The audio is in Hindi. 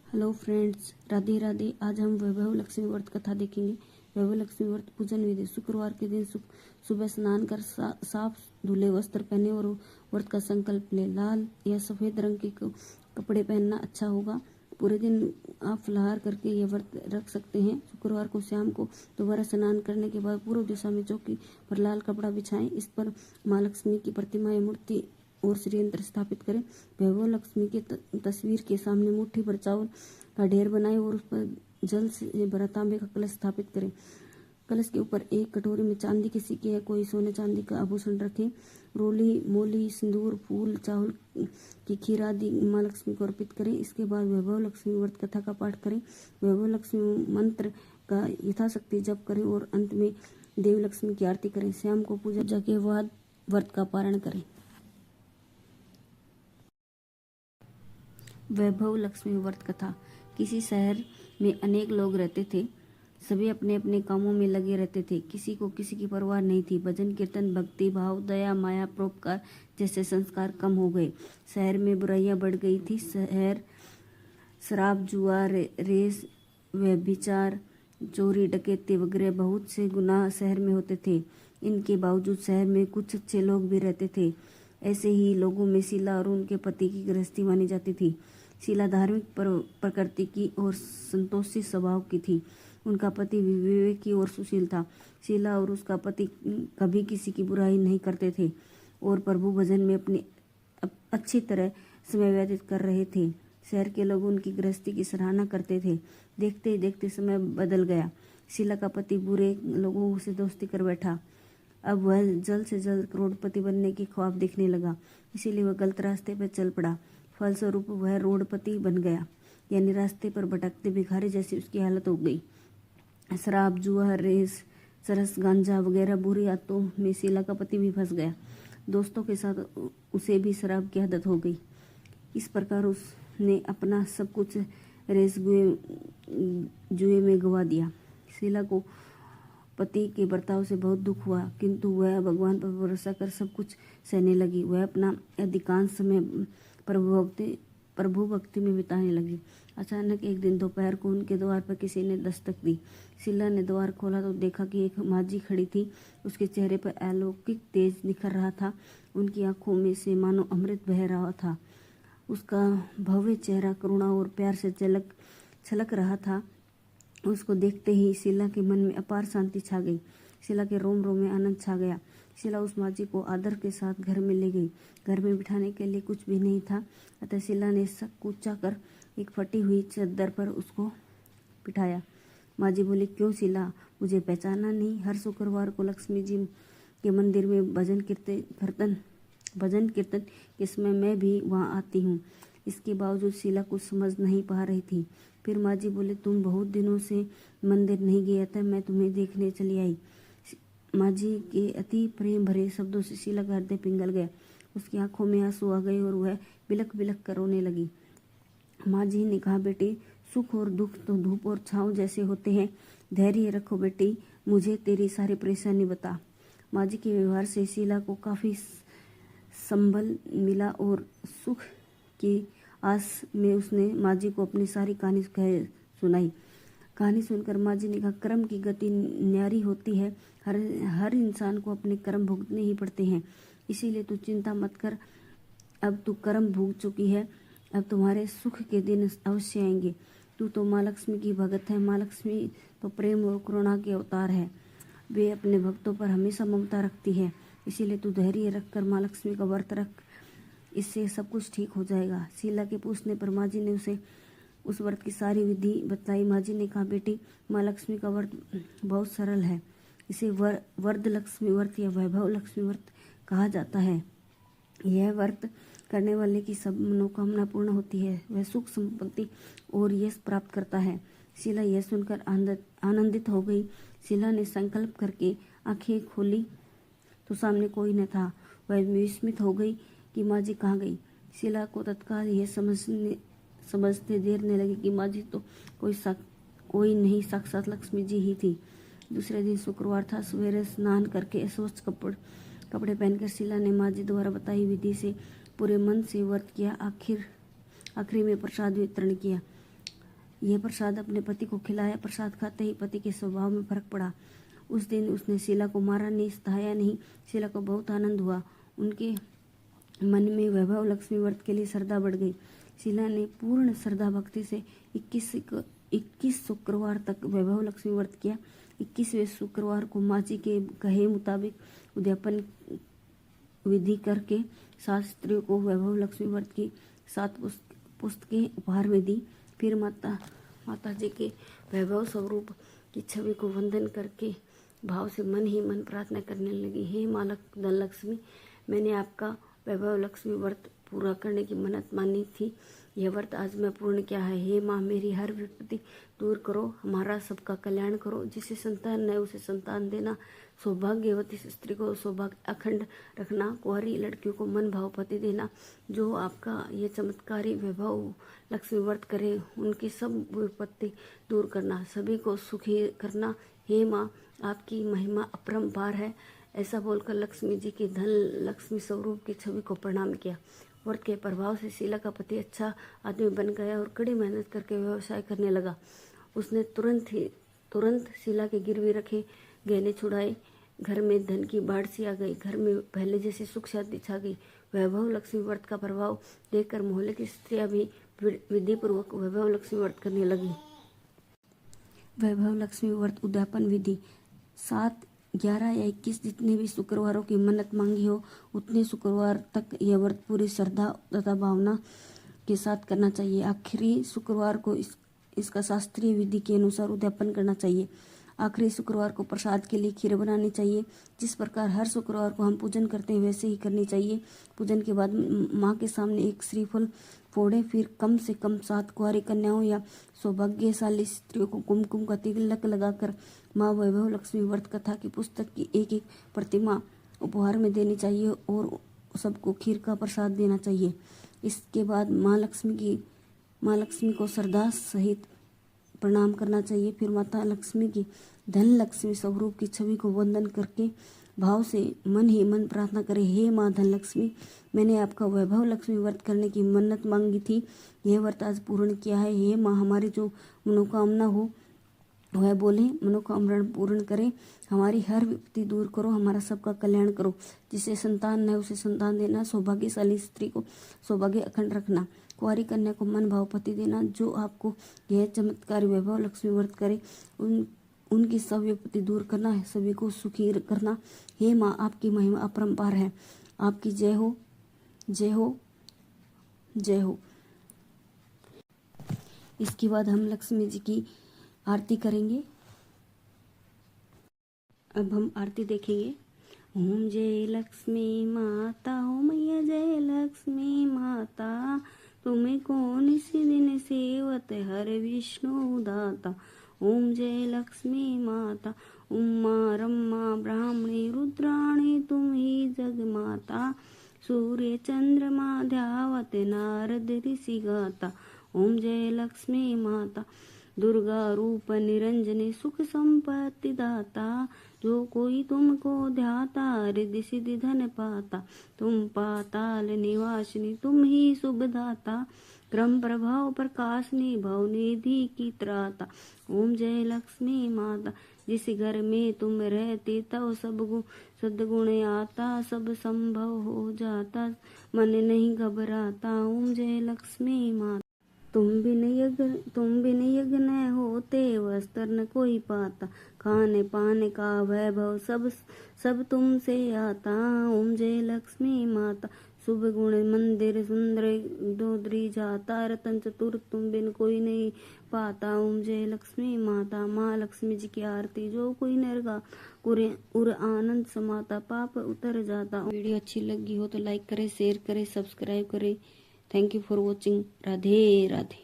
Hello friends, Radhe Radhe. आज हम वैभव लक्ष्मी व्रत कथा देखेंगे। वैभव लक्ष्मी व्रत पूजन विधि। शुक्रवार के दिन सुबह स्नान कर साफ धुले वस्त्र पहने और व्रत का संकल्प ले। लाल या सफेद रंग के कपड़े पहनना अच्छा होगा। पूरे दिन आप फलाहार करके ये व्रत रख सकते हैं। शुक्रवार को शाम को दोबारा स्नान करने के बाद पूर्व दिशा में चौकी पर लाल कपड़ा बिछाएं। इस पर माँ लक्ष्मी की प्रतिमा या मूर्ति और श्री यंत्र स्थापित करें। वैभव लक्ष्मी की तस्वीर के सामने मुट्ठी भर चावल का ढेर बनाएं और उस पर जल से भरा तांबे का कलश स्थापित करें। कलश के ऊपर एक कटोरी में चांदी के सिक्के या कोई सोने चांदी का आभूषण रखें। रोली, मोली, सिंदूर, फूल, चावल की खीर आदि माँ लक्ष्मी को अर्पित करें। इसके बाद वैभव लक्ष्मी व्रत कथा का पाठ करें। वैभव लक्ष्मी मंत्र का यथाशक्ति जप करें और अंत में देवी लक्ष्मी की आरती करें। शाम को पूजा के बाद व्रत का पारण करें। वैभव लक्ष्मी व्रत कथा। किसी शहर में अनेक लोग रहते थे। सभी अपने अपने कामों में लगे रहते थे। किसी को किसी की परवाह नहीं थी। भजन कीर्तन, भक्ति भाव, दया, माया, परोपकार जैसे संस्कार कम हो गए। शहर में बुराइयां बढ़ गई थी। शराब, जुआ, रेस, व्यभिचार, चोरी, डकैती वगैरह बहुत से गुनाह शहर में होते थे। इनके बावजूद शहर में कुछ अच्छे लोग भी रहते थे। ऐसे ही लोगों में शीला और उनके पति की गृहस्थी मानी जाती थी। शीला धार्मिक प्रकृति की और संतोषी स्वभाव की थी। उनका पति विवेकी और सुशील था। शीला और उसका पति कभी किसी की बुराई नहीं करते थे और प्रभु भजन में अपनी अच्छी तरह समय व्यतीत कर रहे थे। शहर के लोग उनकी गृहस्थी की सराहना करते थे। देखते ही देखते समय बदल गया। शीला का पति बुरे लोगों से दोस्ती कर बैठा। अब वह जल्द से जल्द करोड़पति बनने की ख्वाब देखने लगा। इसीलिए वह गलत रास्ते पर चल पड़ा। फलस्वरूप वह रोडपति बन गया, यानी रास्ते पर भटकते भिखारी जैसी उसकी हालत हो गई। शराब, जुआ, रेस, चरस, गांजा वगैरह बुरी आदतों में शीला का पति भी फंस गया। दोस्तों के साथ उसे भी शराब की आदत हो गई। इस प्रकार उसने अपना सब कुछ रेस जुए में गवा दिया। शीला को पति के बर्ताव से बहुत दुख हुआ, किंतु वह भगवान पर भरोसा कर सब कुछ सहने लगी। वह अपना अधिकांश समय प्रभु भक्ति में बिताने लगी। अचानक एक दिन दोपहर को उनके द्वार पर किसी ने दस्तक दी। शीला ने द्वार खोला तो देखा कि एक माझी खड़ी थी। उसके चेहरे पर अलौकिक तेज निखर रहा था। उनकी आंखों में से मानो अमृत बह रहा था। उसका भव्य चेहरा करुणा और प्यार से छलक रहा था। उसको देखते ही शीला के मन में अपार शांति छा गई। शीला के रोम रोम में आनंद छा गया। शीला उस माझी को आदर के साथ घर में ले गई। घर में बिठाने के लिए कुछ भी नहीं था, अतः शीला ने सब कूचा कर एक फटी हुई चद्दर पर उसको बिठाया। माझी बोली, क्यों शीला, मुझे पहचाना नहीं? हर शुक्रवार को लक्ष्मी जी के मंदिर में भजन कीर्तन के समय मैं भी वहाँ आती हूँ। इसके बावजूद शीला कुछ समझ नहीं पा रही थी। फिर माझी बोले, तुम बहुत दिनों से मंदिर नहीं गए, था मैं तुम्हें देखने चली आई। माझी के अति प्रेम भरे शब्दों से शीला का हृदय पिघल गया। उसकी आंखों में आंसू आ गए और वह बिलख बिलख कर रोने लगी। माझी ने कहा, बेटी, सुख और दुख तो धूप और छांव जैसे होते हैं। धैर्य रखो बेटी, मुझे तेरी सारी परेशानी बता। माझी के व्यवहार से शीला को काफी संबल मिला और सुख की आस में उसने माझी को अपनी सारी कहानी सुनाई। कहानी सुनकर माझी ने कहा, कर्म की गति न्यारी होती है। हर इंसान को अपने कर्म भुगतने ही पड़ते हैं। इसीलिए तू चिंता मत कर। अब तू कर्म भोग चुकी है, अब तुम्हारे सुख के दिन अवश्य आएंगे। तू तो माँ लक्ष्मी की भगत है। माँ लक्ष्मी तो प्रेम और करुणा के अवतार है। वे अपने भक्तों पर हमेशा ममता रखती है। इसीलिए तू धैर्य रखकर माँ लक्ष्मी का व्रत रख, इससे सब कुछ ठीक हो जाएगा। शीला के पूछने पर माझी ने उसे उस व्रत की सारी विधि बतलाई। माझी ने कहा, बेटी, माँ लक्ष्मी का व्रत बहुत सरल है। इसे वरद लक्ष्मी व्रत या वैभव लक्ष्मी व्रत कहा जाता है। यह व्रत करने वाले की सब मनोकामना पूर्ण होती है। वह सुख, संपत्ति और यश प्राप्त करता है। शीला यह सुनकर आनंदित हो गई। शीला ने संकल्प करके आंखें खोली तो सामने कोई न था। वह विस्मित हो गई कि माझी कहाँ गई। शीला को तत्काल यह समझते देर न लगी कि माझी तो कोई नहीं, साक्षात लक्ष्मी जी ही थी। दूसरे दिन शुक्रवार था। सवेरे स्नान करके स्वच्छ कपड़े पहनकर शीला ने माझी द्वारा बताई विधि से पूरे मन से व्रत किया। आखिरी में प्रसाद वितरण किया। यह प्रसाद अपने पति को खिलाया। प्रसाद खाते ही पति के स्वभाव में फर्क पड़ा। उस दिन उसने शीला को मारा नहीं, सताया नहीं। शीला को बहुत आनंद हुआ। उनके मन में वैभव लक्ष्मी व्रत के लिए श्रद्धा बढ़ गई। शीला ने पूर्ण श्रद्धा भक्ति से 21 शुक्रवार तक वैभव लक्ष्मी व्रत किया। 21वें शुक्रवार को माँ जी के कहे मुताबिक उद्यापन विधि करके 7 स्त्रियों को वैभव लक्ष्मी व्रत की 7 पुस्तकें उपहार में दी। फिर माता जी के वैभव स्वरूप की छवि को वंदन करके भाव से मन ही मन प्रार्थना करने लगी। हे माँ धनलक्ष्मी, मैंने आपका वैभव लक्ष्मी व्रत पूरा करने की मन्नत मानी थी। यह व्रत आज मैं पूर्ण किया है। हे माँ, मेरी हर विपत्ति दूर करो, हमारा सबका कल्याण करो। जिसे संतान न उसे संतान देना, सौभाग्यवती स्त्री को सौभाग्य अखंड रखना, कुंवारी लड़कियों को मन भाव पति देना। जो आपका यह चमत्कारी वैभव लक्ष्मी व्रत करे उनकी सब विपत्ति दूर करना, सभी को सुखी करना। हे माँ, आपकी महिमा अपरंपार है। ऐसा बोलकर लक्ष्मी जी की धन लक्ष्मी स्वरूप की छवि को प्रणाम किया। व्रत के प्रभाव से शीला का पति अच्छा आदमी बन गया और कड़ी मेहनत करके व्यवसाय करने लगा। उसने तुरंत शीला के गिरवी रखे गहने छुड़ाए। घर में धन की बाढ़ सी आ गई। घर में पहले जैसी सुख शांति छा गई। वैभव लक्ष्मी व्रत का प्रभाव देखकर मोहल्ले की स्त्रियां भी विधि पूर्वक वैभव लक्ष्मी व्रत करने लगी। वैभव लक्ष्मी व्रत उद्यापन विधि 7, 11 या 21 जितने भी शुक्रवारों की मन्नत मांगी हो उतने शुक्रवार तक यह व्रत पूरी श्रद्धा तथा भावना के साथ करना चाहिए। आखिरी शुक्रवार को इसका शास्त्रीय विधि के अनुसार उद्यापन करना चाहिए। आखिरी शुक्रवार को प्रसाद के लिए खीर बनानी चाहिए। जिस प्रकार हर शुक्रवार को हम पूजन करते हैं वैसे ही करनी चाहिए। पूजन के बाद माँ के सामने एक श्रीफल फोड़े। फिर कम से कम 7 कुंवारी कन्याओं या सौभाग्यशाली स्त्रियों को कुमकुम का तिलक लगाकर माँ वैभव लक्ष्मी व्रत कथा की पुस्तक की एक प्रतिमा उपहार में देनी चाहिए और सबको खीर का प्रसाद देना चाहिए। इसके बाद माँ लक्ष्मी को श्रद्धा सहित प्रणाम करना चाहिए। फिर माता लक्ष्मी की धन लक्ष्मी स्वरूप की छवि को वंदन करके भाव से मन ही मन प्रार्थना करें। हे माँ धनलक्ष्मी, मैंने आपका वैभव लक्ष्मी व्रत करने की मन्नत मांगी थी। यह व्रत आज पूर्ण किया है। हे माँ, हमारी जो मनोकामना हो वह बोले, मनोकामना पूर्ण करे। हमारी हर विपत्ति दूर करो, हमारा सबका कल्याण करो। जिसे संतान न उसे संतान देना, सौभाग्यशाली स्त्री को सौभाग्य अखंड रखना, कुंवारी कन्या को मन भाव पति देना। जो आपको यह चमत्कारी वैभव लक्ष्मी व्रत करे उनकी सब विपत्ति दूर करना है, सभी को सुखी करना। हे माँ, आपकी महिमा अपरंपार है। आपकी जय हो, जय हो, जय हो। इसके बाद हम लक्ष्मी जी की आरती करेंगे। अब हम आरती देखेंगे। ओम जय लक्ष्मी माता, ओम मैया जय लक्ष्मी माता, तुम्हें कौन सी दिन सेवत हर विष्णु दाता। ओम जय लक्ष्मी माता, उमा रम्मा ब्राह्मणी रुद्राणी तुम ही जग माता, सूर्य चंद्रमा ध्यावत नारद ऋषि गाता। ओम जय लक्ष्मी माता, दुर्गा रूप निरंजनी सुख संपत्ति दाता, जो कोई तुमको ध्याता रिद्धि सिद्धि धन पाता। तुम पाताल निवासिनी तुम ही शुभ दाता, क्रम प्रभाव प्रकाशनी भवनिधि की त्राता। ओम जय लक्ष्मी माता, जिस घर में तुम रहती तब सब सद्गुण आता, सब संभव हो जाता, मन नहीं घबराता। ओम जय लक्ष्मी माता, तुम बिन यज्ञ न होते, वस्त्र न कोई पाता, खाने पाने का वैभव सब तुमसे आता। ओम जय लक्ष्मी माता, शुभ गुण मंदिर सुंदर दोदरी जाता, रतन चतुर तुम बिन कोई नहीं पाता। ओम जय लक्ष्मी माता, माँ लक्ष्मी जी की आरती, जो कोई नरगा उर आनंद समाता, पाप उतर जाता। वीडियो अच्छी लगी हो तो लाइक करें, शेयर करें, सब्सक्राइब करें। Thank you for watching. Radhe Radhe.